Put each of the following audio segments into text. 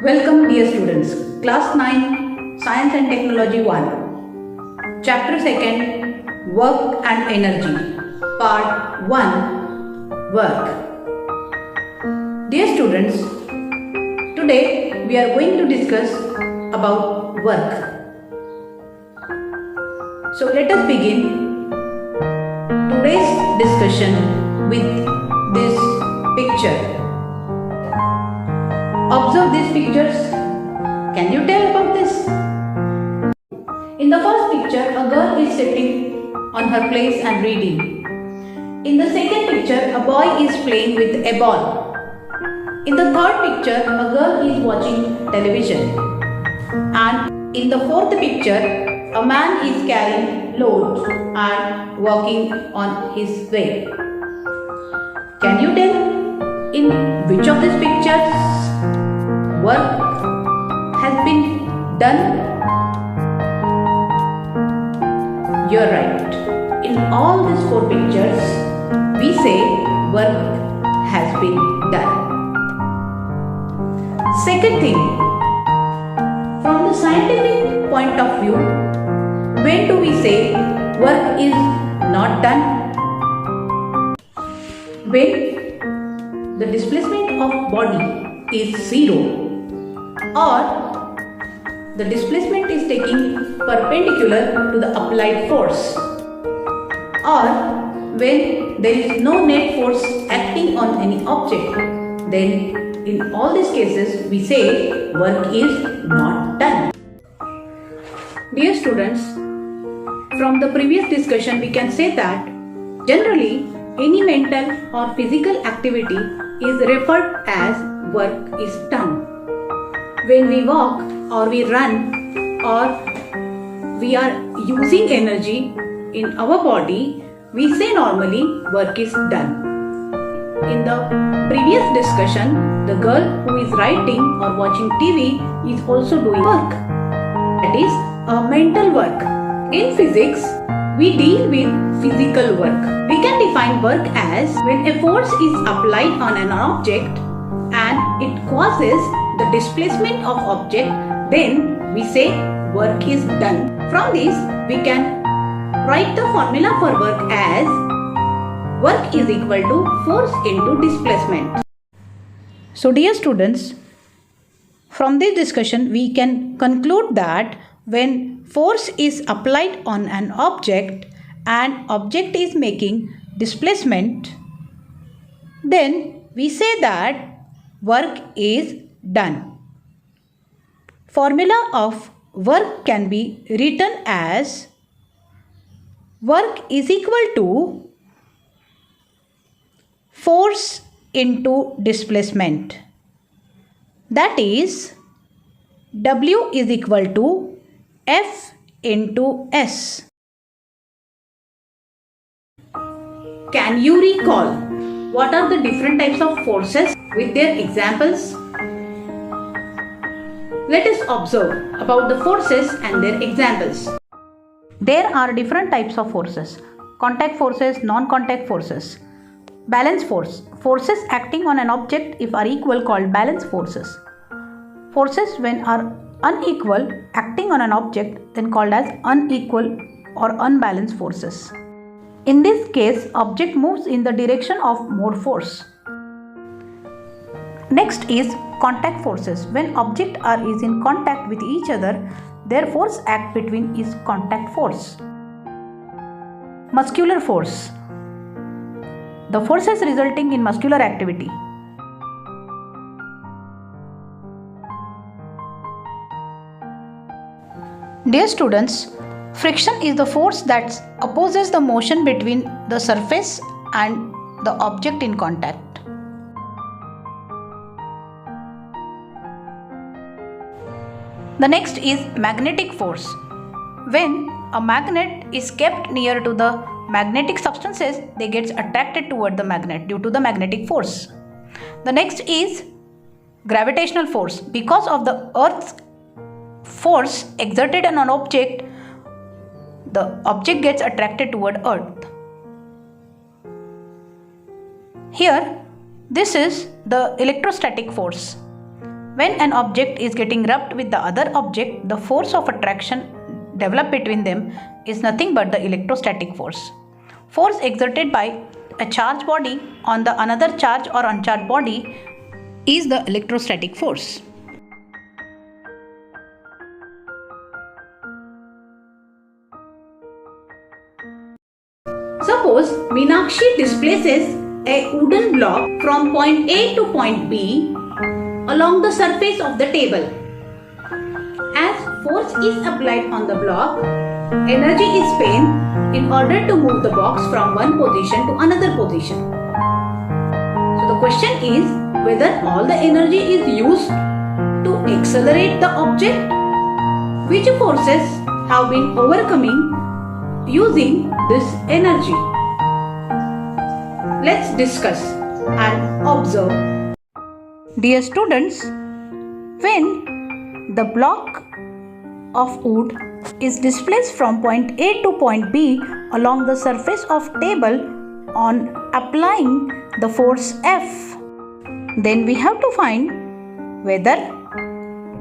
Welcome dear students, Class 9, Science and Technology 1, Chapter 2, Work and Energy, Part 1, Work. Dear students, today we are going to discuss about work. So let us begin today's discussion with this picture. Observe these pictures. Can you tell about this? In the first picture, a girl is sitting on her place and reading. In the second picture, a boy is playing with a ball. In the third picture, a girl is watching television. And in the fourth picture, a man is carrying loads and walking on his way. Can you tell in which of these pictures work has been done? You're right. In all these four pictures, we say work has been done. Second thing, from the scientific point of view, when do we say work is not done? When the displacement of body is zero, or the displacement is taking perpendicular to the applied force, or when there is no net force acting on any object, then in all these cases we say work is not done. Dear students, from the previous discussion we can say that generally any mental or physical activity is referred as work is done. When we walk or we run or we are using energy in our body, we say normally work is done. In the previous discussion, the girl who is writing or watching TV is also doing work. That is a mental work. In physics, we deal with physical work. We can define work as when a force is applied on an object and it causes the displacement of object, then we say work is done. From this, we can write the formula for work as work is equal to force into displacement. So dear students, from this discussion we can conclude that when force is applied on an object and object is making displacement, then we say that work is done. Formula of work can be written as work is equal to force into displacement. That is W is equal to F into S. Can you recall what are the different types of forces with their examples? Let us observe about the forces and their examples. There are different types of forces: contact forces, non-contact forces. Balance force. Forces acting on an object if are equal called balance forces. Forces when are unequal acting on an object then called as unequal or unbalanced forces. In this case, object moves in the direction of more force. Next is contact forces. When objects is in contact with each other, their force act between is contact force. Muscular force. The forces resulting in muscular activity. Dear students, friction is the force that opposes the motion between the surface and the object in contact. The next is magnetic force. When a magnet is kept near to the magnetic substances, they get attracted toward the magnet due to the magnetic force. The next is gravitational force. Because of the Earth's force exerted on an object, the object gets attracted toward Earth. Here, this is the electrostatic force. When an object is getting rubbed with the other object, the force of attraction developed between them is nothing but the electrostatic force. Force exerted by a charged body on the another charged or uncharged body is the electrostatic force. Suppose Meenakshi displaces a wooden block from point A to point B along the surface of the table. As force is applied on the block, energy is spent in order to move the box from one position to another position. So the question is whether all the energy is used to accelerate the object. Which forces have been overcoming using this energy? Let's discuss and observe. Dear students, when the block of wood is displaced from point A to point B along the surface of table on applying the force F, then we have to find whether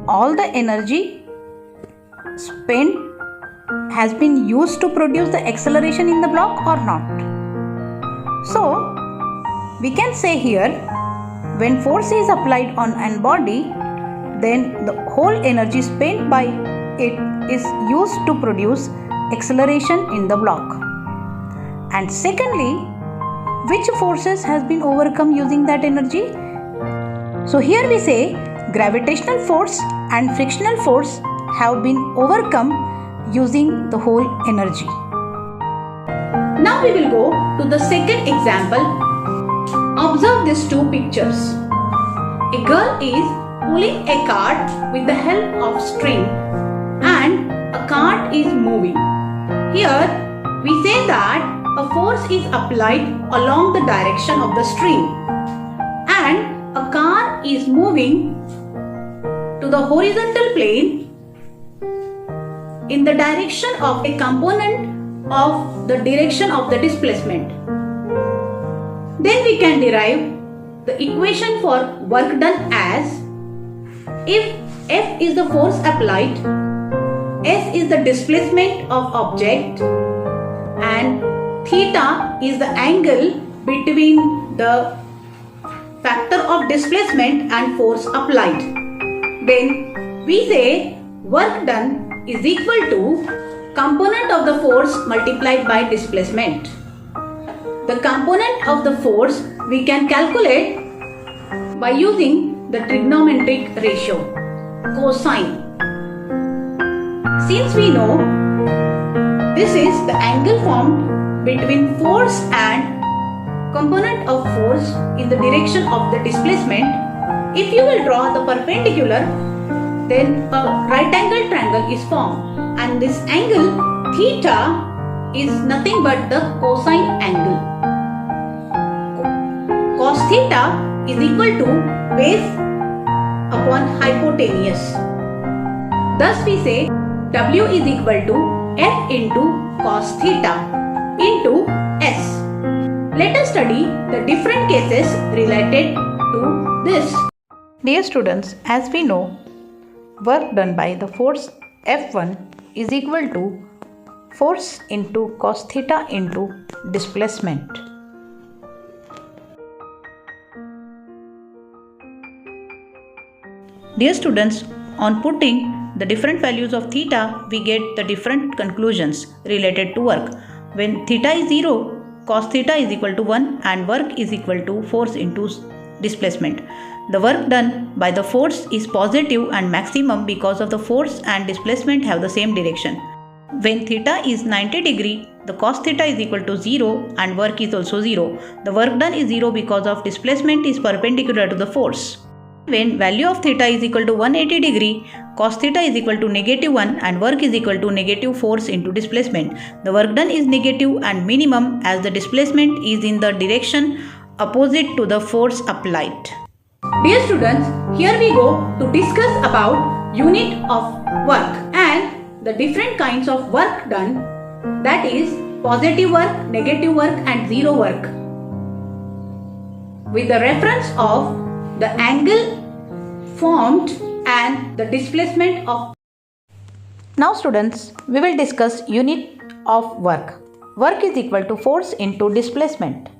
all the energy spent has been used to produce the acceleration in the block or not. So, we can say here, when force is applied on an body, then the whole energy spent by it is used to produce acceleration in the block. And secondly, which forces has been overcome using that energy? So here we say gravitational force and frictional force have been overcome using the whole energy. Now we will go to the second example. Observe these two pictures. A girl is pulling a cart with the help of string and a cart is moving. Here we say that a force is applied along the direction of the string and a car is moving to the horizontal plane in the direction of a component of the direction of the displacement. Then we can derive the equation for work done as, if F is the force applied, S is the displacement of object, and theta is the angle between the factor of displacement and force applied. Then we say work done is equal to component of the force multiplied by displacement. The component of the force we can calculate by using the trigonometric ratio, cosine. Since we know this is the angle formed between force and component of force in the direction of the displacement, if you will draw the perpendicular, then a right angle triangle is formed, and this angle theta is nothing but the cosine angle. Cos theta is equal to base upon hypotenuse. Thus we say W is equal to F into cos theta into S. Let us study the different cases related to this. Dear students, as we know, work done by the force F1 is equal to force into cos theta into displacement. Dear students, on putting the different values of theta, we get the different conclusions related to work. When theta is 0, cos theta is equal to 1 and work is equal to force into displacement. The work done by the force is positive and maximum because of the force and displacement have the same direction. When theta is 90 degree, the cos theta is equal to 0 and work is also 0. The work done is 0 because of displacement is perpendicular to the force. When value of theta is equal to 180 degree, cos theta is equal to -1 and work is equal to negative force into displacement. The work done is negative and minimum as the displacement is in the direction opposite to the force applied. Dear students, here we go to discuss about unit of work and the different kinds of work done, that is positive work, negative work and zero work. With the reference of the angle formed and the displacement of. Now students, we will discuss unit of work. Work is equal to force into displacement.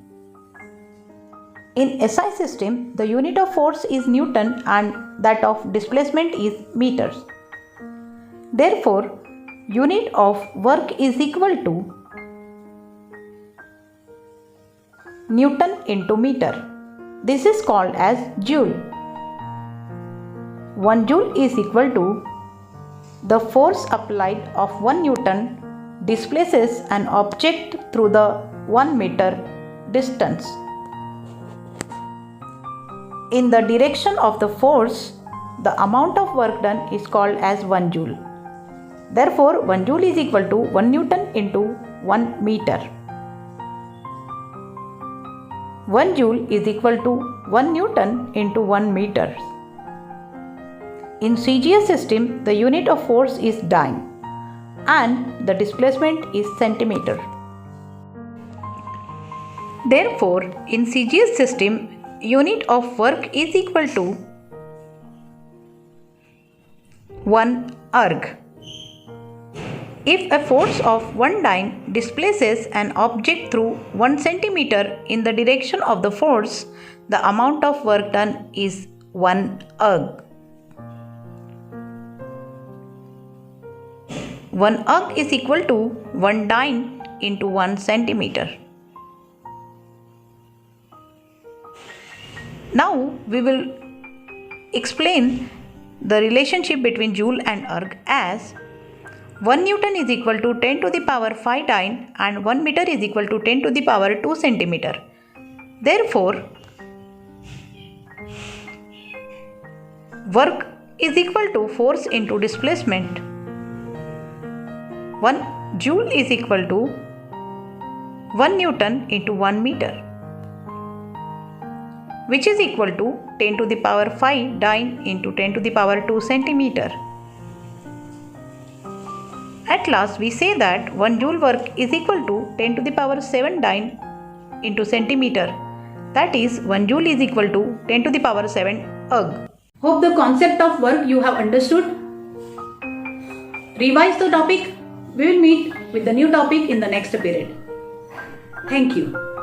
In SI system, the unit of force is Newton and that of displacement is meters. Therefore, unit of work is equal to Newton into meter. This is called as joule. 1 joule is equal to the force applied of 1 Newton displaces an object through the 1 meter distance. In the direction of the force, the amount of work done is called as 1 joule. Therefore, 1 joule is equal to 1 Newton into 1 meter. 1 joule is equal to 1 Newton into 1 meter. In CGS system, the unit of force is dyne and the displacement is centimeter. Therefore, in CGS system, unit of work is equal to 1 erg. If a force of 1 dyne displaces an object through 1 centimeter in the direction of the force, the amount of work done is 1 erg. 1 erg is equal to 1 dyne into 1 centimeter. Now we will explain the relationship between joule and erg as 1 Newton is equal to 10 to the power 5 dyne and 1 meter is equal to 10 to the power 2 centimeter. Therefore, work is equal to force into displacement. 1 joule is equal to 1 Newton into 1 meter, which is equal to 10 to the power 5 dyne into 10 to the power 2 centimeter. At last, we say that 1 joule work is equal to 10 to the power 7 dyne into centimeter. That is, 1 joule is equal to 10 to the power 7 erg. Hope the concept of work you have understood. Revise the topic. We will meet with the new topic in the next period. Thank you.